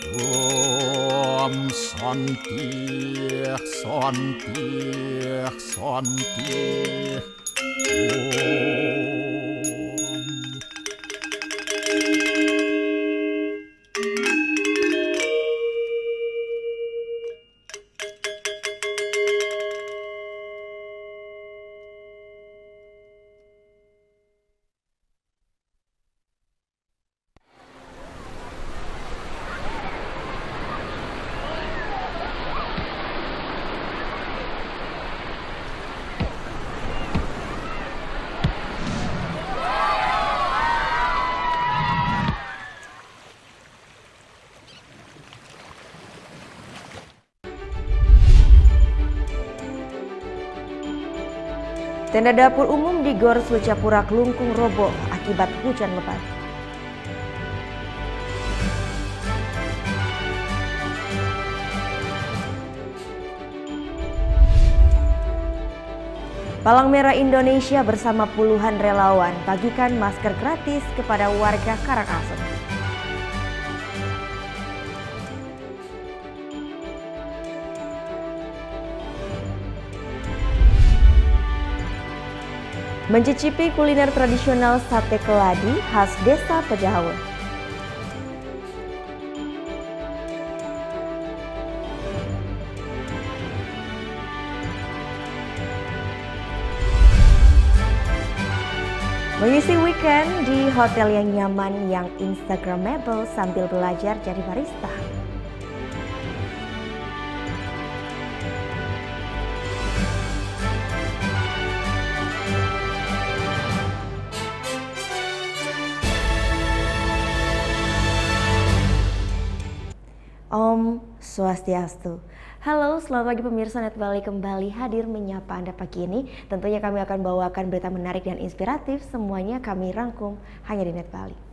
Om Santi, Santi, Santi. Om. Tenda dapur umum di Gor Swecapura Kelungkung roboh akibat hujan lebat. Palang Merah Indonesia bersama puluhan relawan bagikan masker gratis kepada warga Karangasem. Mencicipi kuliner tradisional sate keladi khas Desa Pejahawe. Mengisi weekend di hotel yang nyaman yang instagramable sambil belajar jadi barista. Om Swastiastu. Halo, selamat pagi pemirsa Net Bali kembali hadir menyapa Anda pagi ini. Tentunya kami akan bawakan berita menarik dan inspiratif. Semuanya kami rangkum hanya di Net Bali.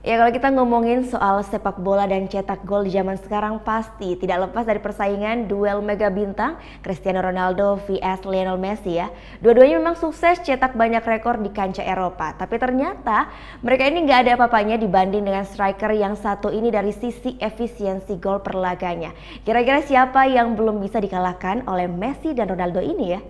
Ya, kalau kita ngomongin soal sepak bola dan cetak gol di zaman sekarang pasti tidak lepas dari persaingan duel mega bintang Cristiano Ronaldo vs Lionel Messi ya. Dua-duanya memang sukses cetak banyak rekor di kancah Eropa. Tapi ternyata mereka ini nggak ada apa-apanya dibanding dengan striker yang satu ini dari sisi efisiensi gol per laganya. Kira-kira siapa yang belum bisa dikalahkan oleh Messi dan Ronaldo ini ya?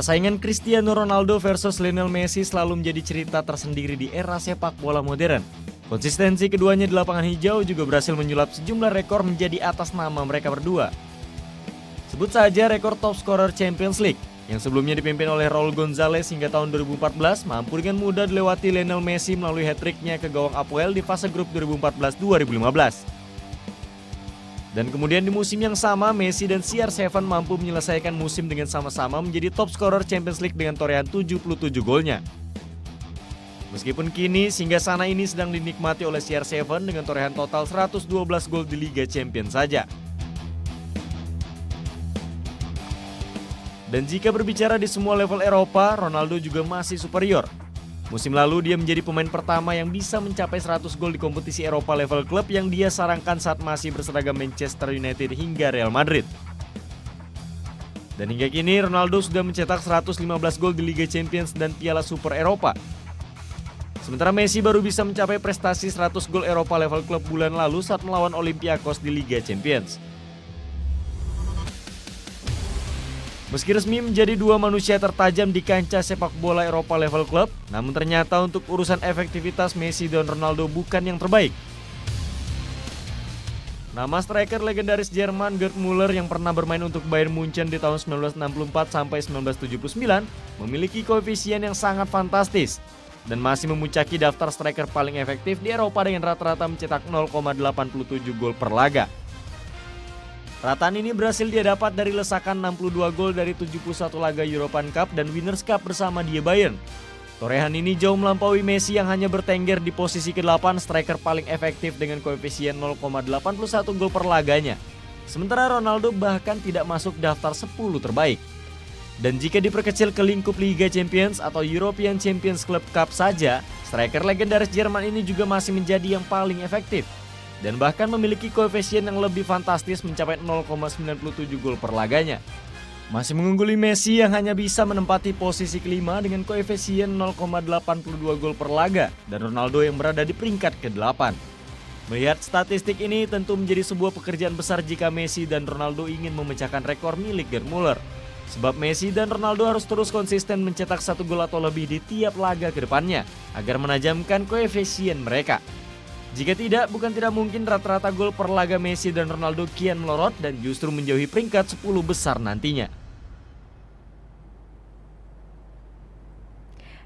Persaingan Cristiano Ronaldo versus Lionel Messi selalu menjadi cerita tersendiri di era sepak bola modern. Konsistensi keduanya di lapangan hijau juga berhasil menyulap sejumlah rekor menjadi atas nama mereka berdua. Sebut saja rekor top scorer Champions League yang sebelumnya dipimpin oleh Raul Gonzalez hingga tahun 2014 mampu dengan mudah dilewati Lionel Messi melalui hat-tricknya ke gawang Apoel di fase grup 2014-2015. Dan kemudian di musim yang sama, Messi dan CR7 mampu menyelesaikan musim dengan sama-sama menjadi top scorer Champions League dengan torehan 77 golnya. Meskipun kini singgah sana ini sedang dinikmati oleh CR7 dengan torehan total 112 gol di Liga Champions saja. Dan jika berbicara di semua level Eropa, Ronaldo juga masih superior. Musim lalu dia menjadi pemain pertama yang bisa mencapai 100 gol di kompetisi Eropa level klub yang dia sarangkan saat masih berseragam Manchester United hingga Real Madrid. Dan hingga kini Ronaldo sudah mencetak 115 gol di Liga Champions dan Piala Super Eropa. Sementara Messi baru bisa mencapai prestasi 100 gol Eropa level klub bulan lalu saat melawan Olympiakos di Liga Champions. Meski resmi menjadi dua manusia tertajam di kancah sepak bola Eropa level klub, namun ternyata untuk urusan efektivitas Messi dan Ronaldo bukan yang terbaik. Nama striker legendaris Jerman Gerd Müller yang pernah bermain untuk Bayern Munchen di tahun 1964 sampai 1979 memiliki koefisien yang sangat fantastis dan masih memuncaki daftar striker paling efektif di Eropa dengan rata-rata mencetak 0,87 gol per laga. Rataan ini berhasil dia dapat dari lesakan 62 gol dari 71 laga European Cup dan Winners' Cup bersama dia Bayern. Torehan ini jauh melampaui Messi yang hanya bertengger di posisi ke-8 striker paling efektif dengan koefisien 0,81 gol per laganya. Sementara Ronaldo bahkan tidak masuk daftar 10 terbaik. Dan jika diperkecil ke lingkup Liga Champions atau European Champions Club Cup saja, striker legendaris Jerman ini juga masih menjadi yang paling efektif. dan bahkan memiliki koefisien yang lebih fantastis mencapai 0,97 gol per laganya. Masih mengungguli Messi yang hanya bisa menempati posisi kelima dengan koefisien 0,82 gol per laga dan Ronaldo yang berada di peringkat ke-8. Melihat statistik ini tentu menjadi sebuah pekerjaan besar jika Messi dan Ronaldo ingin memecahkan rekor milik Gerd Müller. Sebab Messi dan Ronaldo harus terus konsisten mencetak 1 gol atau lebih di tiap laga ke depannya agar menajamkan koefisien mereka. Jika tidak, bukan tidak mungkin rata-rata gol per laga Messi dan Ronaldo kian melorot dan justru menjauhi peringkat 10 besar nantinya.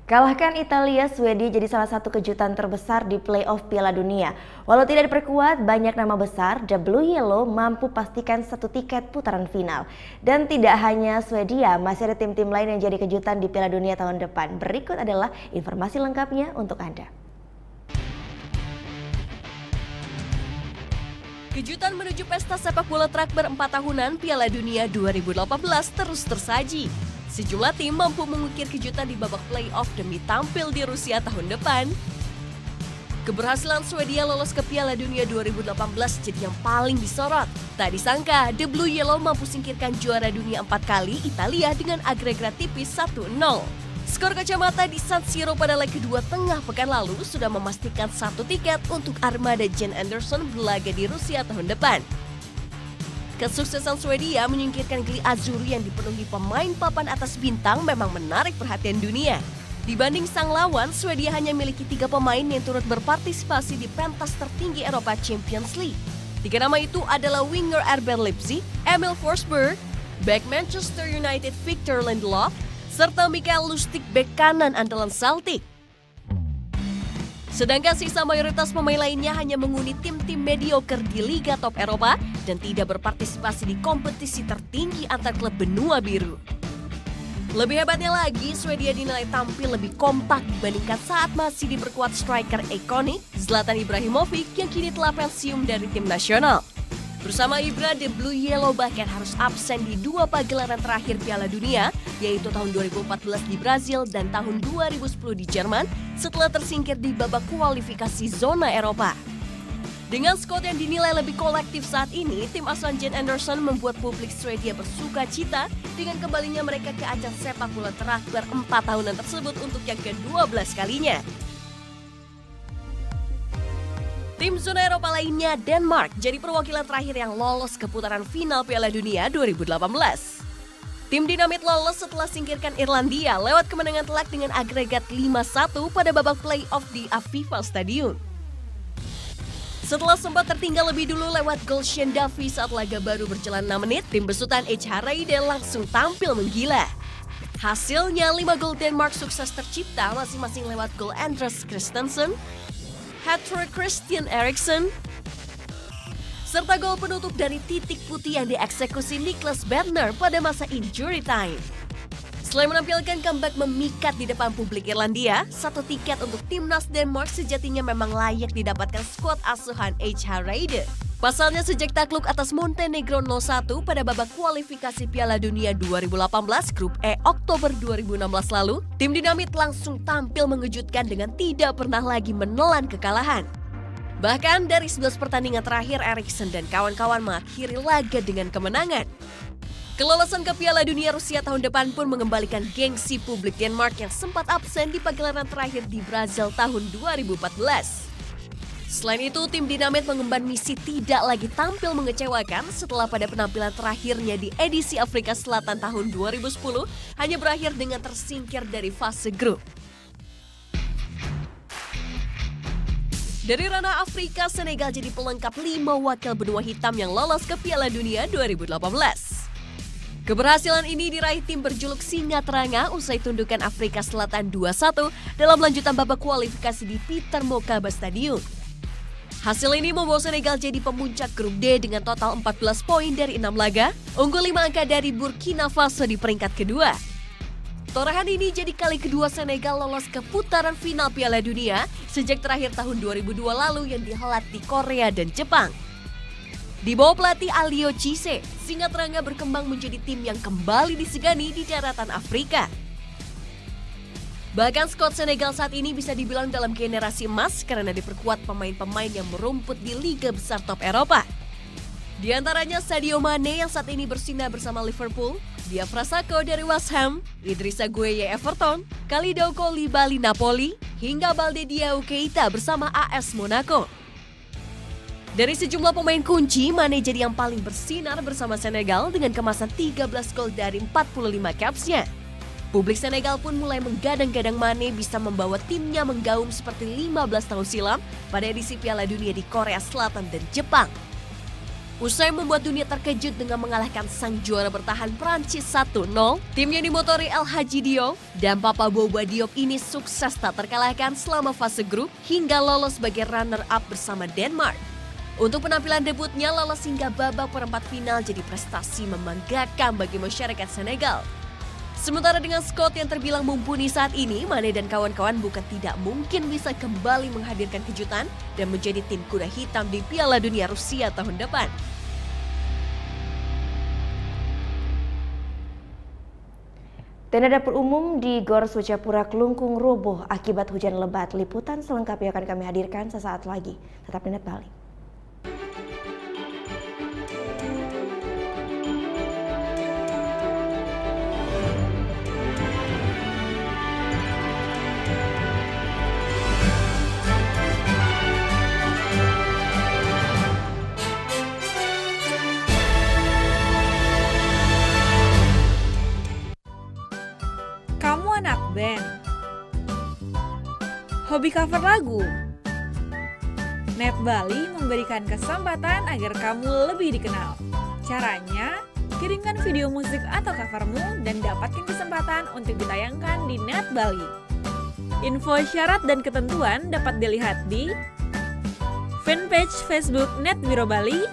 Kalahkan Italia, Swedia jadi salah satu kejutan terbesar di playoff Piala Dunia. Walau tidak diperkuat banyak nama besar, The Blue Yellow mampu pastikan 1 tiket putaran final. Dan tidak hanya Swedia, masih ada tim-tim lain yang jadi kejutan di Piala Dunia tahun depan. Berikut adalah informasi lengkapnya untuk Anda. Kejutan menuju pesta sepak bola terakhir 4 tahunan Piala Dunia 2018 terus tersaji. Sejumlah tim mampu mengukir kejutan di babak playoff demi tampil di Rusia tahun depan. Keberhasilan Swedia lolos ke Piala Dunia 2018 jadi yang paling disorot. Tak disangka, The Blue Yellow mampu singkirkan juara dunia 4 kali Italia dengan agregat tipis 1-0. Skor kacamata di San Siro pada leg kedua tengah pekan lalu sudah memastikan 1 tiket untuk armada Jens Andersson berlaga di Rusia tahun depan. Kesuksesan Swedia menyingkirkan Gli Azzurri yang dipenuhi pemain papan atas bintang memang menarik perhatian dunia. Dibanding sang lawan, Swedia hanya memiliki 3 pemain yang turut berpartisipasi di pentas tertinggi Eropa Champions League. 3 nama itu adalah winger RB Leipzig, Emil Forsberg, back Manchester United Victor Lindelof, serta Mikael Lustig bek kanan andalan Celtic. Sedangkan sisa mayoritas pemain lainnya hanya menghuni tim-tim mediocre di Liga Top Eropa dan tidak berpartisipasi di kompetisi tertinggi antar klub benua biru. Lebih hebatnya lagi, Swedia dinilai tampil lebih kompak dibandingkan saat masih diperkuat striker ikonik Zlatan Ibrahimovic yang kini telah pensiun dari tim nasional. Bersama Ibra, The Blue Yellow bahkan harus absen di 2 pagelaran terakhir Piala Dunia, yaitu tahun 2014 di Brazil dan tahun 2010 di Jerman, setelah tersingkir di babak kualifikasi zona Eropa. Dengan skuad yang dinilai lebih kolektif saat ini, tim asuhan Jens Andersson membuat publik Swedia bersuka cita dengan kembalinya mereka ke ajang sepak bola terakhir 4 tahunan tersebut untuk yang ke-12 kalinya. Tim zona Eropa lainnya, Denmark, jadi perwakilan terakhir yang lolos ke putaran final Piala Dunia 2018. Tim Dinamit lolos setelah singkirkan Irlandia lewat kemenangan telak dengan agregat 5-1 pada babak playoff di Aviva Stadium. Setelah sempat tertinggal lebih dulu lewat gol Shane Duffy saat laga baru berjalan 6 menit, tim besutan H. Hareide langsung tampil menggila. Hasilnya 5 gol Denmark sukses tercipta masing-masing lewat gol Andreas Christensen, hat-trick Christian Eriksen, serta gol penutup dari titik putih yang dieksekusi Niklas Bentner pada masa injury time. Selain menampilkan comeback memikat di depan publik Irlandia, 1 tiket untuk timnas Denmark sejatinya memang layak didapatkan skuad asuhan H. Hareide. Pasalnya sejak takluk atas Montenegro 0-1 pada babak kualifikasi Piala Dunia 2018 Grup E Oktober 2016 lalu, tim Dinamit langsung tampil mengejutkan dengan tidak pernah lagi menelan kekalahan. Bahkan dari 11 pertandingan terakhir, Eriksen dan kawan-kawan mengakhiri laga dengan kemenangan. Kelolosan ke Piala Dunia Rusia tahun depan pun mengembalikan gengsi publik Denmark yang sempat absen di pagelaran terakhir di Brazil tahun 2014. Selain itu, tim Dinamit mengemban misi tidak lagi tampil mengecewakan setelah pada penampilan terakhirnya di edisi Afrika Selatan tahun 2010 hanya berakhir dengan tersingkir dari fase grup. Dari ranah Afrika, Senegal jadi pelengkap 5 wakil benua hitam yang lolos ke Piala Dunia 2018. Keberhasilan ini diraih tim berjuluk Singa Teranga usai tundukan Afrika Selatan 2-1 dalam lanjutan babak kualifikasi di Peter Mokaba Stadium. Hasil ini membawa Senegal jadi pemuncak grup D dengan total 14 poin dari 6 laga, unggul 5 angka dari Burkina Faso di peringkat kedua. Torehan ini jadi kali kedua Senegal lolos ke putaran final Piala Dunia sejak terakhir tahun 2002 lalu yang dihelat di Korea dan Jepang. Di bawah pelatih Aliou Cisse, Singa Teranga berkembang menjadi tim yang kembali disegani di daratan Afrika. Bahkan skuad Senegal saat ini bisa dibilang dalam generasi emas karena diperkuat pemain-pemain yang merumput di liga besar top Eropa. Di antaranya Sadio Mane yang saat ini bersinar bersama Liverpool, Diafra Sakho dari West Ham, Idrissa Gueye Everton, Kalidou Koulibaly Napoli, hingga Balde Diao Keita bersama AS Monaco. Dari sejumlah pemain kunci, Mane jadi yang paling bersinar bersama Senegal dengan kemasan 13 gol dari 45 caps-nya. Publik Senegal pun mulai menggadang-gadang Mane bisa membawa timnya menggaum seperti 15 tahun silam pada edisi Piala Dunia di Korea Selatan dan Jepang. Usai membuat dunia terkejut dengan mengalahkan sang juara bertahan Prancis 1-0, tim yang dimotori El Hadji Diop dan Papa Boba Diop ini sukses tak terkalahkan selama fase grup hingga lolos sebagai runner-up bersama Denmark. Untuk penampilan debutnya lolos hingga babak perempat final jadi prestasi membanggakan bagi masyarakat Senegal. Sementara dengan skuad yang terbilang mumpuni saat ini, Mane dan kawan-kawan bukan tidak mungkin bisa kembali menghadirkan kejutan dan menjadi tim kuda hitam di Piala Dunia Rusia tahun depan. Tenda dapur umum di Gor Swecapura Kelungkung roboh akibat hujan lebat. Liputan selengkapnya akan kami hadirkan sesaat lagi. Tetap di Net Bali. Kamu anak band? Hobi cover lagu? Net Bali memberikan kesempatan agar kamu lebih dikenal. Caranya, kirimkan video musik atau covermu dan dapatkan kesempatan untuk ditayangkan di Net Bali. Info syarat dan ketentuan dapat dilihat di fanpage Facebook Net Biro Bali,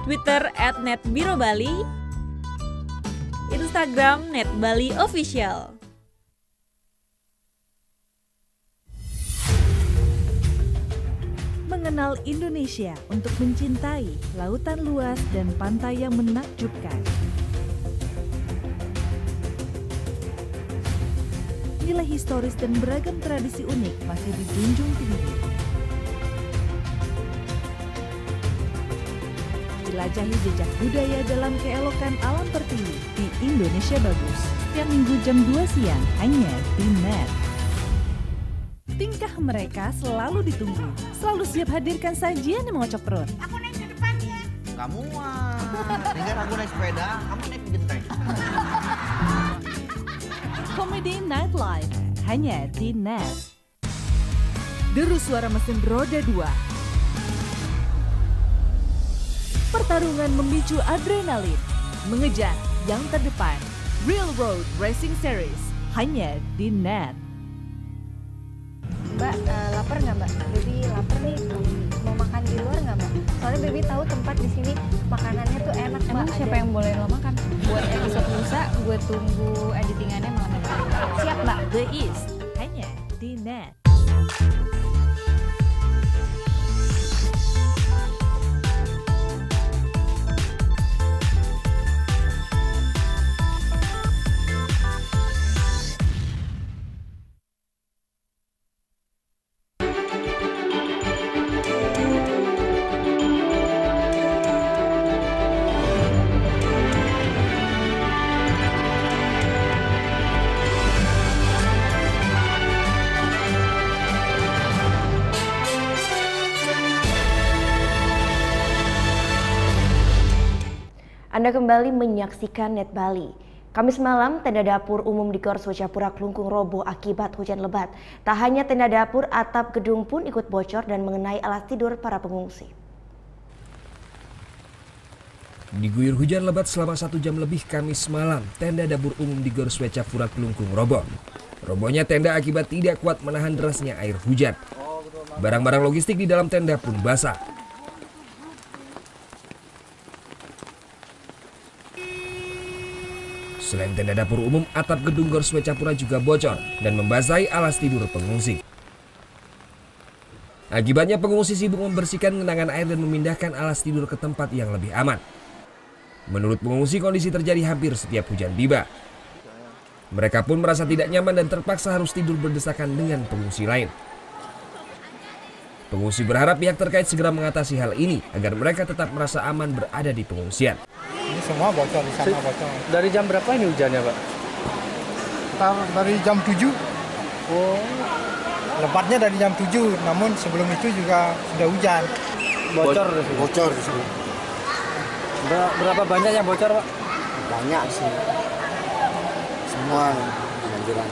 Twitter @netbirobali, Instagram Net Bali Official. Mengenal Indonesia untuk mencintai lautan luas dan pantai yang menakjubkan. Nilai historis dan beragam tradisi unik masih dijunjung tinggi. Jelajahi jejak budaya dalam keelokan alam pertiwi di Indonesia Bagus. Setiap Minggu jam 2 siang hanya di Net. Tingkah mereka selalu ditunggu. Selalu siap hadirkan sajian yang mengocok perut. Aku naik ke depannya. Kamu dengar aku naik sepeda, kamu naik genteng. Komedi Nightlife hanya di Net. Deru suara mesin roda 2. Pertarungan memicu adrenalin, mengejar yang terdepan. Real Road Racing Series hanya di Net. Mbak, lapar nggak Mbak? Baby lapar nih, mau makan di luar nggak Mbak? Soalnya Baby tahu tempat di sini makanannya tuh enak Mbak. Emang siapa yang boleh lo makan? Buat episode lusa, gue tunggu editingannya malam ini. Siap Mbak, The East hanya di Net. Anda kembali menyaksikan Net Bali. Kamis malam, tenda dapur umum di Gor Swecapura Kelungkung roboh akibat hujan lebat. Tak hanya tenda dapur, atap gedung pun ikut bocor dan mengenai alas tidur para pengungsi. Diguyur hujan lebat selama 1 jam lebih Kamis malam, tenda dapur umum di Gor Swecapura Kelungkung roboh. Robohnya tenda akibat tidak kuat menahan derasnya air hujan. Barang-barang logistik di dalam tenda pun basah. Selain tenda dapur umum, atap gedung Gor Swecapura juga bocor dan membasahi alas tidur pengungsi. Akibatnya pengungsi sibuk membersihkan genangan air dan memindahkan alas tidur ke tempat yang lebih aman. Menurut pengungsi, kondisi terjadi hampir setiap hujan tiba. Mereka pun merasa tidak nyaman dan terpaksa harus tidur berdesakan dengan pengungsi lain. Pengungsi berharap pihak terkait segera mengatasi hal ini agar mereka tetap merasa aman berada di pengungsian. Ini semua bocor, di sana bocor. Dari jam berapa ini hujannya, Pak? Dari jam 7. Oh. Lebatnya dari jam 7, namun sebelum itu juga sudah hujan. Bocor? Bocor di sini. Berapa banyak yang bocor, Pak? Banyak sih. Semua banjiran.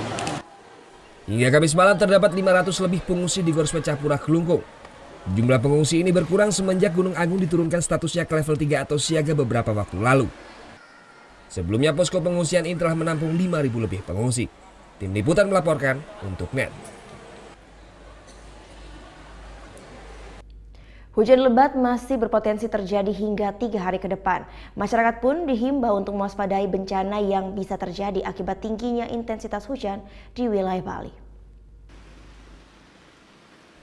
Hingga Kamis malam terdapat 500 lebih pengungsi di Gor Swecapura Kelungkung. Jumlah pengungsi ini berkurang semenjak Gunung Agung diturunkan statusnya ke level 3 atau siaga beberapa waktu lalu. Sebelumnya posko pengungsian ini telah menampung 5.000 lebih pengungsi. Tim Liputan melaporkan untuk NET. Hujan lebat masih berpotensi terjadi hingga 3 hari ke depan. Masyarakat pun dihimbau untuk mewaspadai bencana yang bisa terjadi akibat tingginya intensitas hujan di wilayah Bali.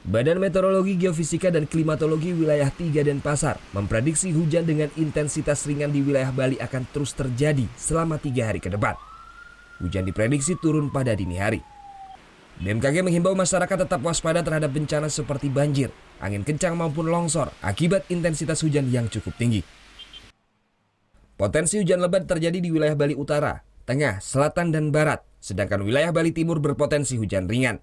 Badan Meteorologi, Geofisika, dan Klimatologi Wilayah 3 Denpasar memprediksi hujan dengan intensitas ringan di wilayah Bali akan terus terjadi selama 3 hari ke depan. Hujan diprediksi turun pada dini hari. BMKG menghimbau masyarakat tetap waspada terhadap bencana seperti banjir, angin kencang maupun longsor akibat intensitas hujan yang cukup tinggi. Potensi hujan lebat terjadi di wilayah Bali Utara, Tengah, Selatan, dan Barat, sedangkan wilayah Bali Timur berpotensi hujan ringan.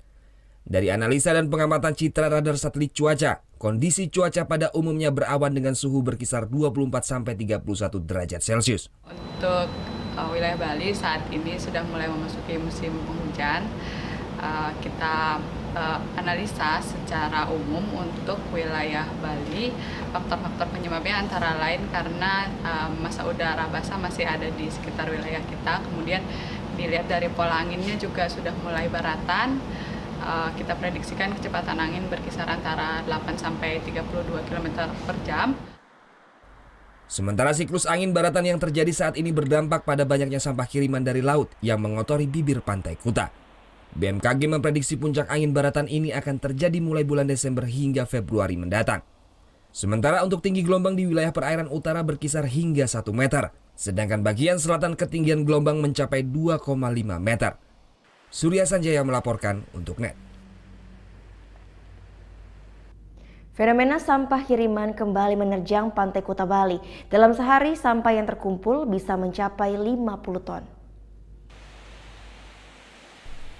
Dari analisa dan pengamatan citra radar satelit cuaca, kondisi cuaca pada umumnya berawan dengan suhu berkisar 24-31 derajat Celcius. Untuk wilayah Bali saat ini sudah mulai memasuki musim penghujan. Kita analisa secara umum untuk wilayah Bali, faktor-faktor penyebabnya antara lain karena masa udara basah masih ada di sekitar wilayah kita. Kemudian dilihat dari pola anginnya juga sudah mulai baratan. Kita prediksikan kecepatan angin berkisar antara 8-32 km per jam. Sementara siklus angin baratan yang terjadi saat ini berdampak pada banyaknya sampah kiriman dari laut yang mengotori bibir pantai Kuta. BMKG memprediksi puncak angin baratan ini akan terjadi mulai bulan Desember hingga Februari mendatang. Sementara untuk tinggi gelombang di wilayah perairan utara berkisar hingga 1 meter, sedangkan bagian selatan ketinggian gelombang mencapai 2,5 meter. Surya Sanjaya melaporkan untuk NET. Fenomena sampah kiriman kembali menerjang pantai Kuta Bali. Dalam sehari, sampah yang terkumpul bisa mencapai 50 ton.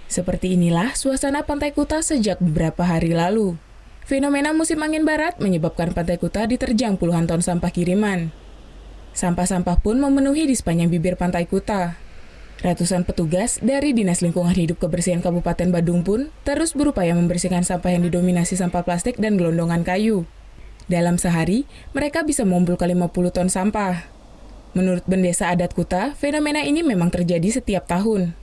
Seperti inilah suasana Pantai Kuta sejak beberapa hari lalu. Fenomena musim angin barat menyebabkan Pantai Kuta diterjang puluhan ton sampah kiriman. Sampah-sampah pun memenuhi di sepanjang bibir Pantai Kuta. Ratusan petugas dari Dinas Lingkungan Hidup Kebersihan Kabupaten Badung pun terus berupaya membersihkan sampah yang didominasi sampah plastik dan gelondongan kayu. Dalam sehari, mereka bisa mengumpulkan 50 ton sampah. Menurut Bendesa Adat Kuta, fenomena ini memang terjadi setiap tahun.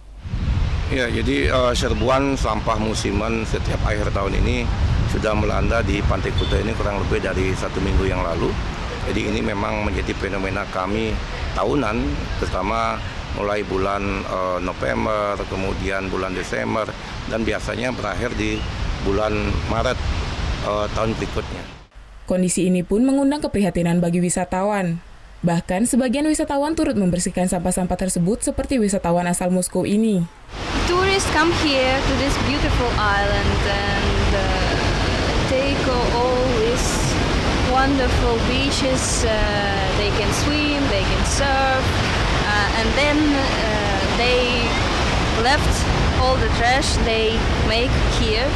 Ya, jadi serbuan sampah musiman setiap akhir tahun ini sudah melanda di Pantai Kuta ini kurang lebih dari 1 minggu yang lalu. Jadi ini memang menjadi fenomena kami tahunan, terutama mulai bulan November, kemudian bulan Desember, dan biasanya berakhir di bulan Maret tahun berikutnya. Kondisi ini pun mengundang keprihatinan bagi wisatawan. Bahkan sebagian wisatawan turut membersihkan sampah-sampah tersebut seperti wisatawan asal Moskow ini. Tourists come here to this beautiful island and take all these wonderful beaches. They can swim, they can surf, and then they left all the trash they make here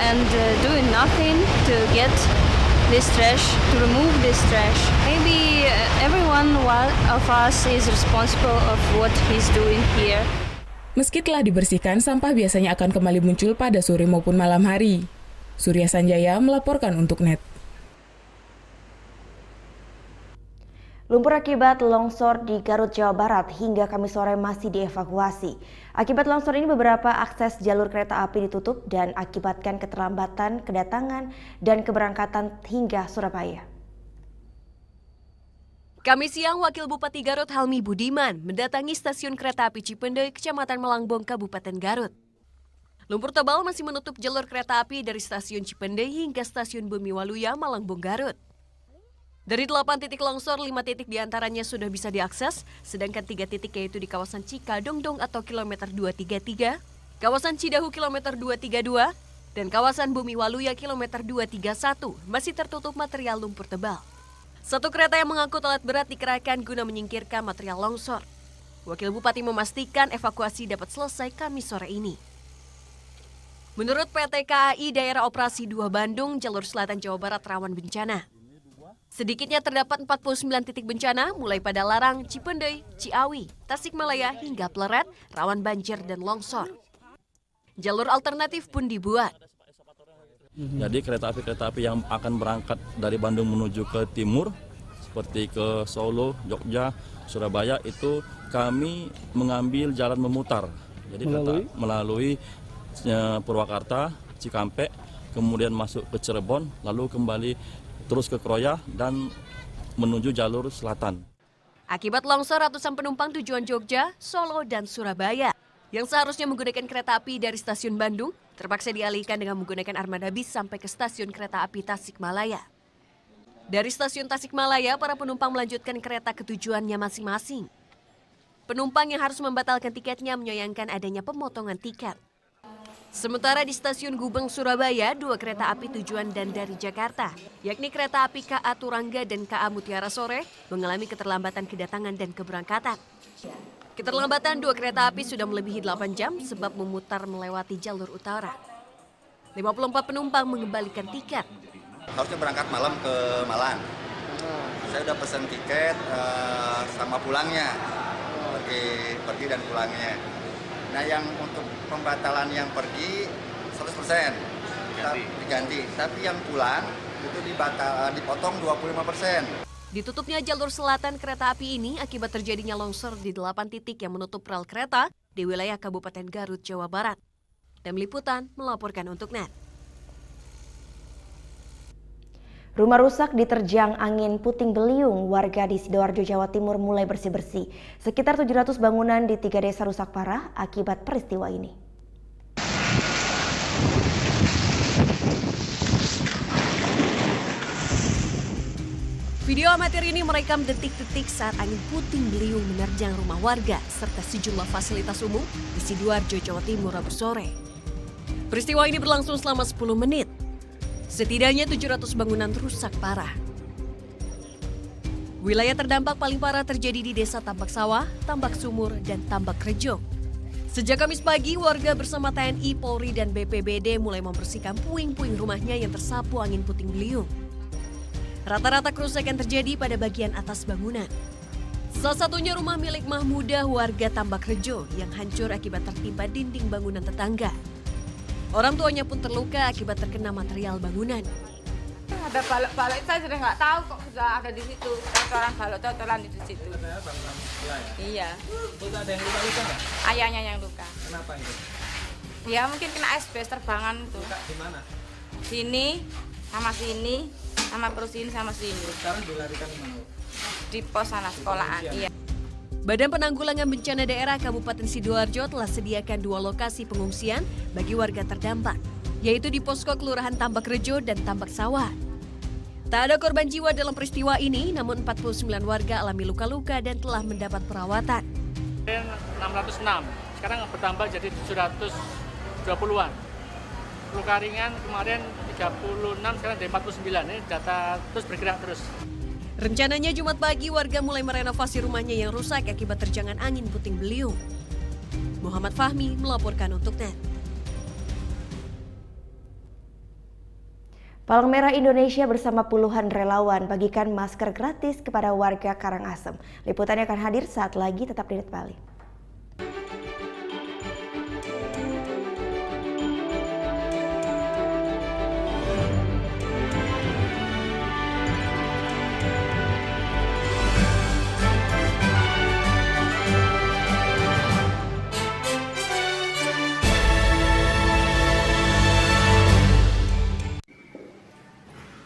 and doing nothing to get this trash, to remove this trash. Maybe everyone of us is responsible of what he's doing here. Meski telah dibersihkan, sampah biasanya akan kembali muncul pada sore maupun malam hari. Surya Sanjaya melaporkan untuk NET. Lumpur akibat longsor di Garut, Jawa Barat hingga Kamis sore masih dievakuasi. Akibat longsor ini beberapa akses jalur kereta api ditutup dan akibatkan keterlambatan kedatangan dan keberangkatan hingga Surabaya. Kamis siang, Wakil Bupati Garut Helmi Budiman mendatangi stasiun kereta api Cipendei, Kecamatan Melangbong, Kabupaten Garut. Lumpur tebal masih menutup jalur kereta api dari stasiun Cipendei hingga stasiun Bumi Waluya, Melangbong, Garut. Dari 8 titik longsor, 5 titik diantaranya sudah bisa diakses, sedangkan 3 titik yaitu di kawasan Cikadongdong atau kilometer 233, kawasan Cidahu kilometer 232, dan kawasan Bumi Waluya kilometer 231 masih tertutup material lumpur tebal. Satu kereta yang mengangkut alat berat dikerahkan guna menyingkirkan material longsor. Wakil Bupati memastikan evakuasi dapat selesai Kamis sore ini. Menurut PT KAI Daerah Operasi 2 Bandung, jalur selatan Jawa Barat rawan bencana. Sedikitnya terdapat 49 titik bencana, mulai pada Larang, Cipendei, Ciawi, Tasikmalaya hingga Pleret, rawan banjir dan longsor. Jalur alternatif pun dibuat. Jadi kereta api yang akan berangkat dari Bandung menuju ke timur, seperti ke Solo, Jogja, Surabaya, itu kami mengambil jalan memutar. Jadi melalui Purwakarta, Cikampek, kemudian masuk ke Cirebon, lalu kembali terus ke Kroya dan menuju jalur selatan. Akibat longsor, ratusan penumpang tujuan Jogja, Solo, dan Surabaya yang seharusnya menggunakan kereta api dari stasiun Bandung terpaksa dialihkan dengan menggunakan armada bis sampai ke stasiun kereta api Tasikmalaya. Dari stasiun Tasikmalaya, para penumpang melanjutkan kereta ke tujuannya masing-masing. Penumpang yang harus membatalkan tiketnya menyayangkan adanya pemotongan tiket. Sementara di stasiun Gubeng, Surabaya, 2 kereta api tujuan dan dari Jakarta, yakni kereta api KA Turangga dan KA Mutiara Sore, mengalami keterlambatan kedatangan dan keberangkatan. Keterlambatan 2 kereta api sudah melebihi 8 jam sebab memutar melewati jalur utara. 54 penumpang mengembalikan tiket. Harusnya berangkat malam ke Malang. Saya udah pesan tiket sama pulangnya, pergi dan pulangnya. Nah, yang untuk pembatalan yang pergi 100% diganti, tapi yang pulang itu dipotong 25%. Ditutupnya jalur selatan kereta api ini akibat terjadinya longsor di 8 titik yang menutup rel kereta di wilayah Kabupaten Garut, Jawa Barat. Tim Liputan melaporkan untuk NET. Rumah rusak diterjang angin puting beliung, warga di Sidoarjo, Jawa Timur mulai bersih-bersih. Sekitar 700 bangunan di 3 desa rusak parah akibat peristiwa ini. Video amatir ini merekam detik-detik saat angin puting beliung menerjang rumah warga serta sejumlah fasilitas umum di Sidoarjo, Jawa Timur Rabu sore. Peristiwa ini berlangsung selama 10 menit. Setidaknya 700 bangunan rusak parah. Wilayah terdampak paling parah terjadi di Desa Tambak Sawah, Tambak Sumur, dan Tambak Rejo. Sejak Kamis pagi, warga bersama TNI, Polri, dan BPBD mulai membersihkan puing-puing rumahnya yang tersapu angin puting beliung. Rata-rata kerusakan terjadi pada bagian atas bangunan. Salah satunya rumah milik Mahmudah, warga Tambak Rejo, yang hancur akibat tertimpa dinding bangunan tetangga. Orang tuanya pun terluka akibat terkena material bangunan. Ada balok-balok, saya sudah nggak tahu kok sudah ada di situ. Cocoran balok-cocoran di situ. Iya. Terus ada yang luka-luka nggak? Ayahnya yang luka. Kenapa itu? Ya mungkin kena asbes terbangan tuh. Luka di mana? Sini, sama perut sini sama sini. Sekarang dilarikan kemana? Di pos sana sekolahan. Iya. Badan Penanggulangan Bencana Daerah Kabupaten Sidoarjo telah sediakan 2 lokasi pengungsian bagi warga terdampak, yaitu di posko Kelurahan Tambak Rejo dan Tambak Sawah. Tak ada korban jiwa dalam peristiwa ini, namun 49 warga alami luka-luka dan telah mendapat perawatan. 606, sekarang bertambah jadi 720-an. Luka ringan kemarin 36, sekarang dari 49, ini data terus bergerak terus. Rencananya Jumat pagi warga mulai merenovasi rumahnya yang rusak akibat terjangan angin puting beliung. Muhammad Fahmi melaporkan untuk NET. Palang Merah Indonesia bersama puluhan relawan bagikan masker gratis kepada warga Karangasem. Liputannya akan hadir saat lagi, tetap di NET Bali.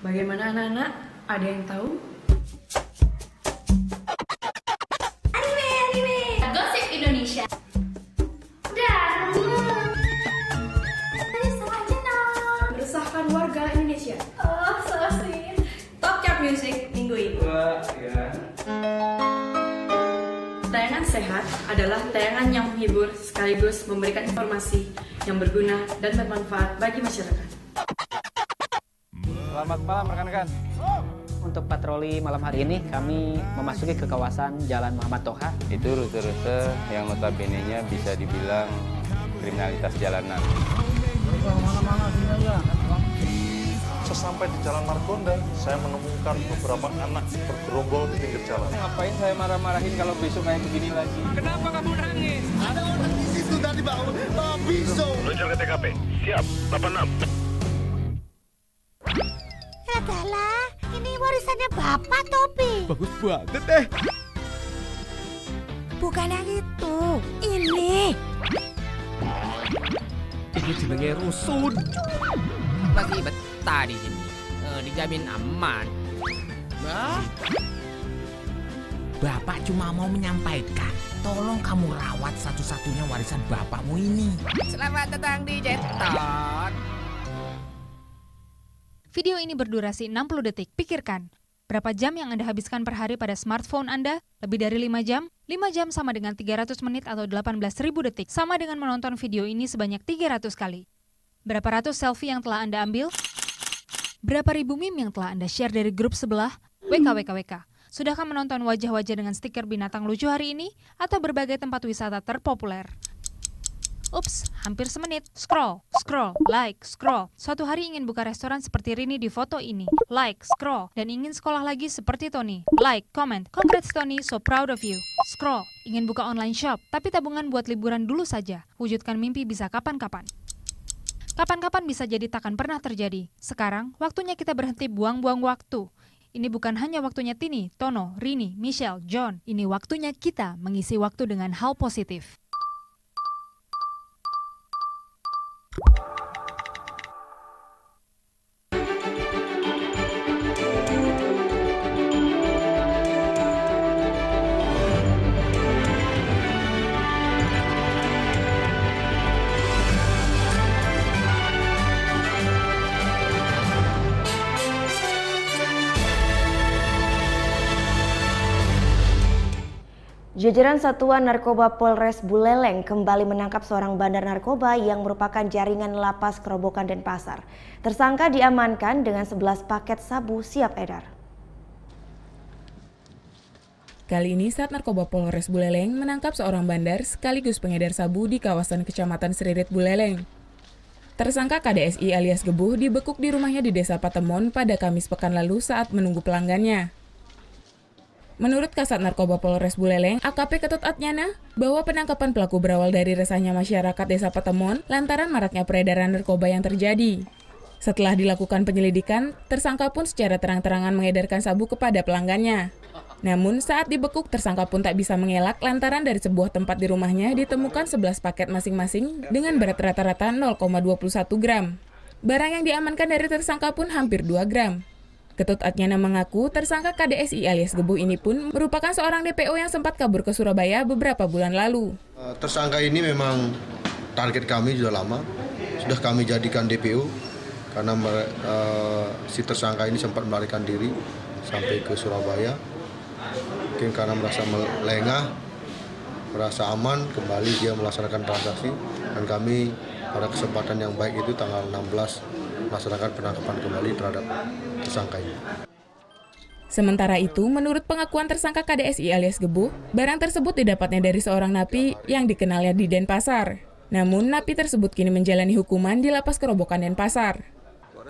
Bagaimana anak-anak? Ada yang tahu? Anime. Gosip Indonesia. Meresahkan warga Indonesia. Oh, so sweet. Top Chart Music minggu ini. adalah tayangan yang menghibur sekaligus memberikan informasi yang berguna dan bermanfaat bagi masyarakat. Selamat malam rekan-rekan. Untuk patroli malam hari ini kami memasuki ke kawasan Jalan Muhammad Toha. Itu rute-rute yang notabene-nya bisa dibilang kriminalitas jalanan. Sesampai di Jalan Margonda, saya menemukan beberapa anak bergerombol di pinggir jalan. Ngapain saya marah-marahin kalau besok kayak begini lagi? Kenapa kamu nangis? Ada orang di situ tadi bawa pisau. Luncur ke TKP. Siap, 86. Adalah, ini warisannya Bapak Topi. Bagus banget deh. Bukan yang itu, ini. Ini jenenge rusun. Masih betah di sini, dijamin aman. Bapak cuma mau menyampaikan, tolong kamu rawat satu-satunya warisan bapakmu ini. Selamat datang di Jeton. Video ini berdurasi 60 detik. Pikirkan, berapa jam yang Anda habiskan per hari pada smartphone Anda? Lebih dari 5 jam? 5 jam sama dengan 300 menit atau 18.000 detik. Sama dengan menonton video ini sebanyak 300 kali. Berapa ratus selfie yang telah Anda ambil? Berapa ribu meme yang telah Anda share dari grup sebelah? WKWKWK. Sudahkah menonton wajah-wajah dengan stiker binatang lucu hari ini? Atau berbagai tempat wisata terpopuler? Ups, hampir semenit. Scroll, like, scroll. Suatu hari ingin buka restoran seperti Rini di foto ini. Like, scroll. Dan ingin sekolah lagi seperti Tony. Like, comment. Congrats Tony, so proud of you. Scroll. Ingin buka online shop, tapi tabungan buat liburan dulu saja. Wujudkan mimpi bisa kapan-kapan. Kapan-kapan bisa jadi takkan pernah terjadi. Sekarang, waktunya kita berhenti buang-buang waktu. Ini bukan hanya waktunya Tini, Tono, Rini, Michelle, John. Ini waktunya kita mengisi waktu dengan hal positif. Jajaran Satuan Narkoba Polres Buleleng kembali menangkap seorang bandar narkoba yang merupakan jaringan lapas Kerobokan Denpasar. Tersangka diamankan dengan 11 paket sabu siap edar. Kali ini Sat Narkoba Polres Buleleng menangkap seorang bandar sekaligus pengedar sabu di kawasan Kecamatan Seririt Buleleng. Tersangka KDSI alias Gebuh dibekuk di rumahnya di Desa Patemon pada Kamis pekan lalu saat menunggu pelanggannya. Menurut Kasat Narkoba Polres Buleleng, AKP Ketut Atnyana, bahwa penangkapan pelaku berawal dari resahnya masyarakat Desa Patemon lantaran maraknya peredaran narkoba yang terjadi. Setelah dilakukan penyelidikan, tersangka pun secara terang-terangan mengedarkan sabu kepada pelanggannya. Namun saat dibekuk, tersangka pun tak bisa mengelak lantaran dari sebuah tempat di rumahnya ditemukan 11 paket masing-masing dengan berat rata-rata 0,21 gram. Barang yang diamankan dari tersangka pun hampir 2 gram. Ketut Atnyana mengaku tersangka KDSI alias Gebuh ini pun merupakan seorang DPO yang sempat kabur ke Surabaya beberapa bulan lalu. Tersangka ini memang target kami sudah lama, sudah kami jadikan DPO karena si tersangka ini sempat melarikan diri sampai ke Surabaya. Mungkin karena merasa lengah, merasa aman, kembali dia melaksanakan transaksi dan kami pada kesempatan yang baik itu tanggal 16 melaksanakan penangkapan kembali terhadap tersangka ini. Sementara itu, menurut pengakuan tersangka KDSI alias Gebuh, barang tersebut didapatnya dari seorang napi yang dikenalnya di Denpasar. Namun, napi tersebut kini menjalani hukuman di Lapas Kerobokan Denpasar.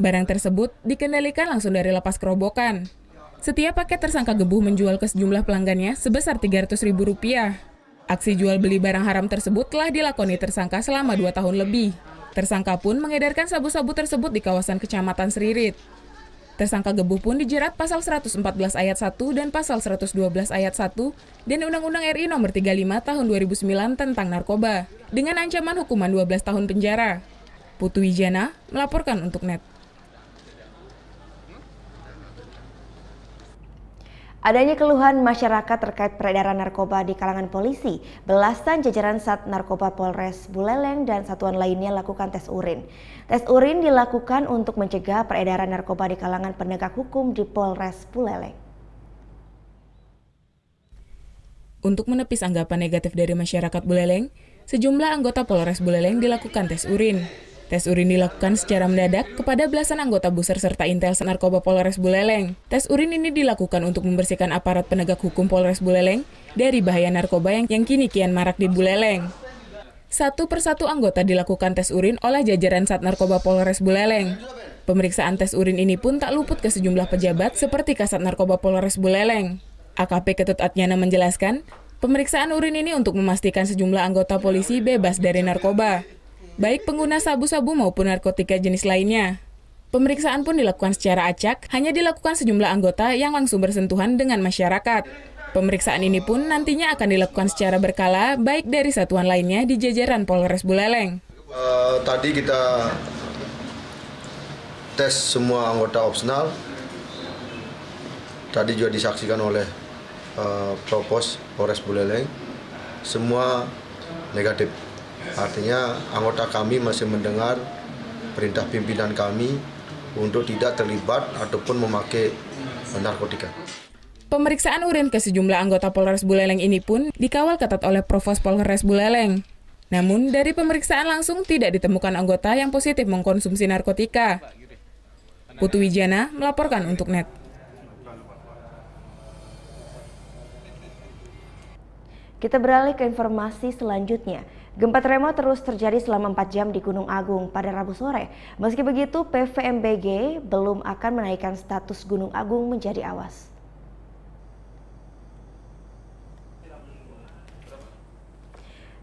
Barang tersebut dikendalikan langsung dari Lapas Kerobokan. Setiap paket tersangka Gebuh menjual ke sejumlah pelanggannya sebesar Rp300.000. Aksi jual beli barang haram tersebut telah dilakoni tersangka selama 2 tahun lebih. Tersangka pun mengedarkan sabu-sabu tersebut di kawasan Kecamatan Seririt. Tersangka Gebuh pun dijerat pasal 114 ayat 1 dan pasal 112 ayat 1 dan Undang-Undang RI nomor 35 tahun 2009 tentang narkoba dengan ancaman hukuman 12 tahun penjara. Putu Wijana melaporkan untuk NET. Adanya keluhan masyarakat terkait peredaran narkoba di kalangan polisi, belasan jajaran Sat Narkoba Polres Buleleng dan satuan lainnya lakukan tes urin. Tes urin dilakukan untuk mencegah peredaran narkoba di kalangan penegak hukum di Polres Buleleng. Untuk menepis anggapan negatif dari masyarakat Buleleng, sejumlah anggota Polres Buleleng dilakukan tes urin. Tes urin dilakukan secara mendadak kepada belasan anggota Buser serta Intel Narkoba Polres Buleleng. Tes urin ini dilakukan untuk membersihkan aparat penegak hukum Polres Buleleng dari bahaya narkoba yang kini kian marak di Buleleng. Satu persatu anggota dilakukan tes urin oleh jajaran Sat Narkoba Polres Buleleng. Pemeriksaan tes urin ini pun tak luput ke sejumlah pejabat seperti Kasat Narkoba Polres Buleleng. AKP Ketut Atnyana menjelaskan, pemeriksaan urin ini untuk memastikan sejumlah anggota polisi bebas dari narkoba, baik pengguna sabu-sabu maupun narkotika jenis lainnya. Pemeriksaan pun dilakukan secara acak, hanya dilakukan sejumlah anggota yang langsung bersentuhan dengan masyarakat. Pemeriksaan ini pun nantinya akan dilakukan secara berkala, baik dari satuan lainnya di jajaran Polres Buleleng. Tadi kita tes semua anggota opsional, tadi juga disaksikan oleh Propos Polres Buleleng, semua negatif. Artinya anggota kami masih mendengar perintah pimpinan kami untuk tidak terlibat ataupun memakai narkotika. Pemeriksaan urin ke sejumlah anggota Polres Buleleng ini pun dikawal ketat oleh Provos Polres Buleleng. Namun dari pemeriksaan langsung tidak ditemukan anggota yang positif mengkonsumsi narkotika. Putu Wijana melaporkan untuk NET. Kita beralih ke informasi selanjutnya. Gempa tremor terus terjadi selama 4 jam di Gunung Agung pada Rabu sore. Meski begitu, PVMBG belum akan menaikkan status Gunung Agung menjadi awas.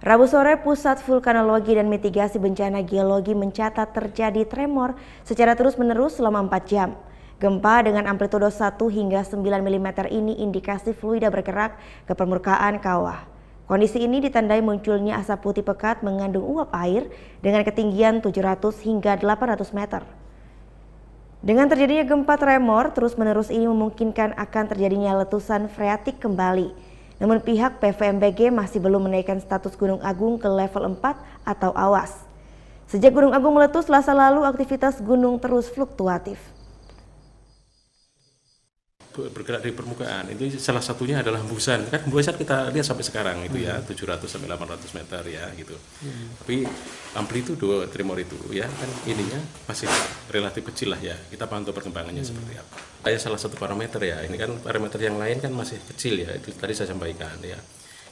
Rabu sore, Pusat Vulkanologi dan Mitigasi Bencana Geologi mencatat terjadi tremor secara terus-menerus selama 4 jam. Gempa dengan amplitudo 1 hingga 9 mm ini indikasi fluida bergerak ke permukaan kawah. Kondisi ini ditandai munculnya asap putih pekat mengandung uap air dengan ketinggian 700 hingga 800 meter. Dengan terjadinya gempa tremor terus-menerus ini memungkinkan akan terjadinya letusan freatik kembali. Namun pihak PVMBG masih belum menaikkan status Gunung Agung ke level 4 atau awas. Sejak Gunung Agung meletus Selasa lalu, aktivitas gunung terus fluktuatif. Bergerak dari permukaan, itu salah satunya adalah hembusan. Kan hembusan kita lihat sampai sekarang itu ya 700 sampai 800 meter ya gitu. Tapi amplitudo tremor itu ya kan ininya masih relatif kecil lah ya. Kita pantau perkembangannya seperti apa. Kayak salah satu parameter ya. Ini kan parameter yang lain kan masih kecil ya. Itu tadi saya sampaikan ya.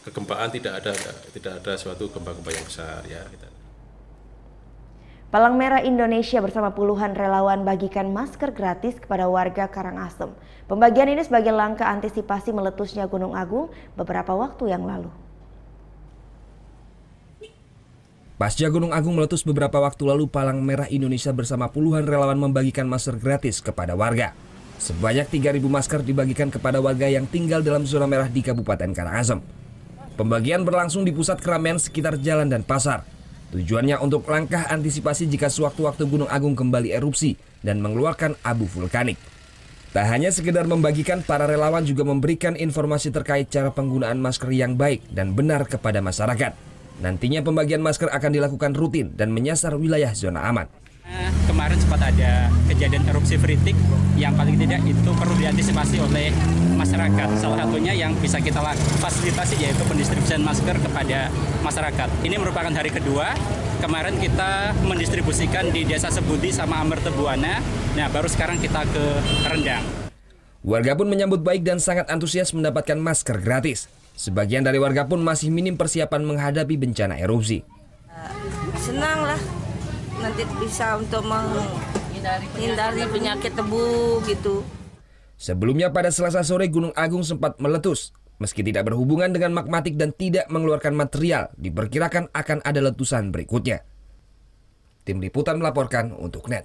Kegempaan tidak ada suatu gempa-gempa yang besar ya. Palang Merah Indonesia bersama puluhan relawan bagikan masker gratis kepada warga Karangasem. Pembagian ini sebagai langkah antisipasi meletusnya Gunung Agung beberapa waktu yang lalu. Pasca Gunung Agung meletus beberapa waktu lalu, Palang Merah Indonesia bersama puluhan relawan membagikan masker gratis kepada warga. Sebanyak 3.000 masker dibagikan kepada warga yang tinggal dalam zona merah di Kabupaten Karangasem. Pembagian berlangsung di pusat keramaian sekitar jalan dan pasar. Tujuannya untuk langkah antisipasi jika sewaktu-waktu Gunung Agung kembali erupsi dan mengeluarkan abu vulkanik. Tak hanya sekedar membagikan, para relawan juga memberikan informasi terkait cara penggunaan masker yang baik dan benar kepada masyarakat. Nantinya pembagian masker akan dilakukan rutin dan menyasar wilayah zona aman. Kemarin sempat ada kejadian erupsi vritik yang paling tidak itu perlu diantisipasi oleh masyarakat. Salah satunya yang bisa kita fasilitasi yaitu pendistribusian masker kepada masyarakat. Ini merupakan hari kedua. Kemarin kita mendistribusikan di Desa Sebudi sama Amertebuana. Nah, baru sekarang kita ke Rendang. Warga pun menyambut baik dan sangat antusias mendapatkan masker gratis. Sebagian dari warga pun masih minim persiapan menghadapi bencana erupsi. Senang lah. Nanti bisa untuk menghindari penyakit debu gitu. Sebelumnya pada Selasa sore Gunung Agung sempat meletus. Meski tidak berhubungan dengan magmatik dan tidak mengeluarkan material, diperkirakan akan ada letusan berikutnya. Tim Liputan melaporkan untuk NET.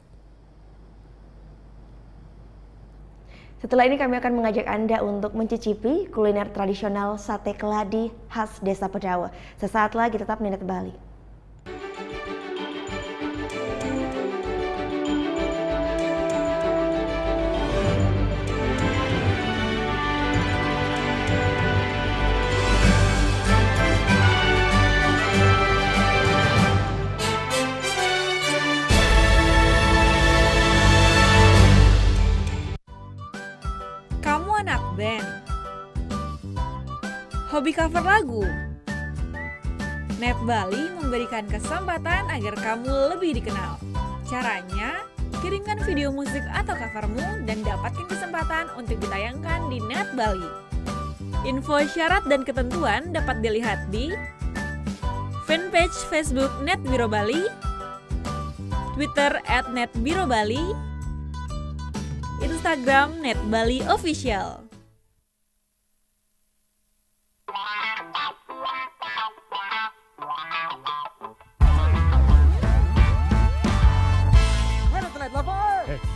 Setelah ini kami akan mengajak Anda untuk mencicipi kuliner tradisional sate keladi khas Desa Pedawa. Sesaat lagi tetap di NET Bali. Hobi cover lagu? Net Bali memberikan kesempatan agar kamu lebih dikenal. Caranya, kirimkan video musik atau covermu dan dapatkan kesempatan untuk ditayangkan di Net Bali. Info syarat dan ketentuan dapat dilihat di fanpage Facebook Net Biro Bali, Twitter @netbirobali, Instagram Net Bali Official.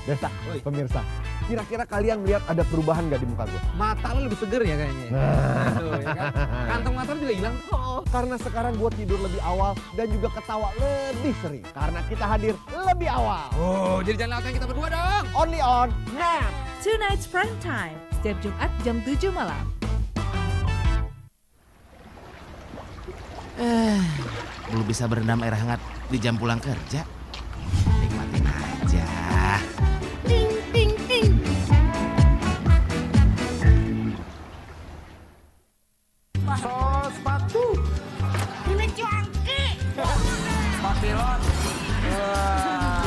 Desa, pemirsa, kira-kira kalian lihat ada perubahan nggak di muka gue? Mata lo lebih seger ya kayaknya. Tuh, ya kan? Kantong mata lo juga hilang. Karena sekarang gue tidur lebih awal dan juga ketawa lebih sering. Karena kita hadir lebih awal. Oh, jadi jangan lewatkan kita berdua dong. Only on Net. Tonight's Prime Time, setiap Jumat jam 7 malam. Belum bisa berendam air hangat di jam pulang kerja. Nikmatin aja. Ting ting ting. Sepatu. Ini cuangki. Pak pilot.